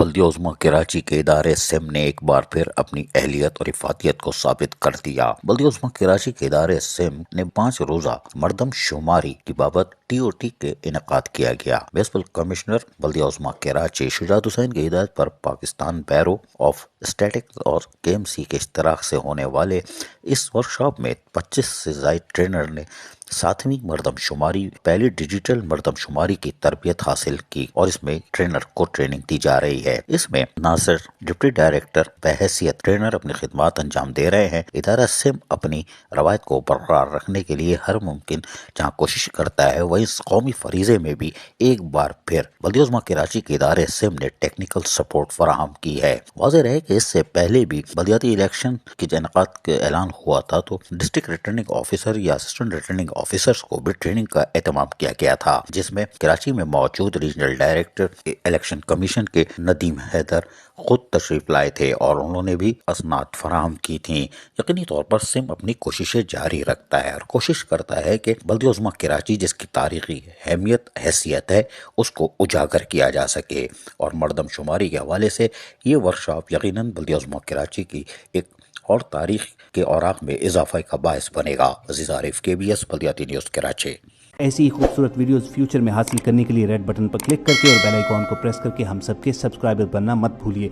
بلدیہ عظمیٰ کراچی کے ادارے سم نے ایک بار پھر اپنی اہلیت اور افادیت کو ثابت کر دیا۔ بلدیہ عظمیٰ کراچی کے ادارے سم نے 5 روزہ مردم شماری کی بابت TOT کے انعقاد کیا گیا۔ میونسپل کمشنر بلدیہ عظمیٰ کراچی شجاعت حسین کی ہدایت پر پاکستان بیورو آف اسٹیٹسٹکس اور KMC کے اشتراک سے ہونے والے اس ورکشاپ میں 25 سے زائد ٹرینر نے 7ویں مردم شماری پہلی ڈیجیٹل مردم شماری کی تربیت حاصل کی اور اس میں ٹرینر کو ٹریننگ دی جا رہی ہے۔ اس میں ناصر ڈپٹی ڈائریکٹر بحیثیت ٹرینر اپنی خدمات انجام دے رہے ہیں۔ ادارہ سم اپنی روایت کو برقرار رکھنے کے لیے ہر ممکن جہاں کوشش کرتا ہے، وہیں اس قومی فریضے میں بھی ایک بار پھر بلدیہ عظمیٰ کراچی کے ادارے سم نے ٹیکنیکل سپورٹ فراہم کی ہے۔ واضح رہے کہ اس سے پہلے بھی بلدیاتی الیکشن کے انعقاد کا اعلان ہوا تھا تو ڈسٹرکٹ ریٹرننگ آفیسر یا اسسٹنٹ ریٹرننگ آفیسرز کو بھی ٹریننگ کا اہتمام کیا گیا تھا، جس میں کراچی میں موجود ریجنل ڈائریکٹر الیکشن کمیشن کے ندیم حیدر خود تشریف لائے تھے اور انہوں نے بھی اسناد فراہم کی تھیں۔ یقینی طور پر سم اپنی کوششیں جاری رکھتا ہے اور کوشش کرتا ہے کہ بلدیہ عظمیٰ کراچی جس کی تاریخی اہمیت حیثیت ہے اس کو اجاگر کیا جا سکے، اور مردم شماری کے حوالے سے یہ ورکشاپ یقیناً بلدیہ عظمیٰ کراچی کی ایک اور تاریخ کے اوراق میں اضافہ کا باعث بنے گا۔ عزیز عارف، KBS بلدیاتی نیوز کراچی۔ ایسی ہی خوبصورت ویڈیوز فیوچر میں حاصل کرنے کے لیے ریڈ بٹن پر کلک کر کے اور بیل آئیکن کو پریس کر کے ہم سب کے سبسکرائبر بننا مت بھولیے۔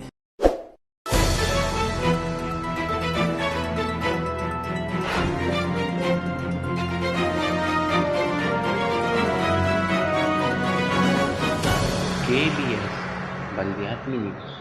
KBS بلدیاتی نیوز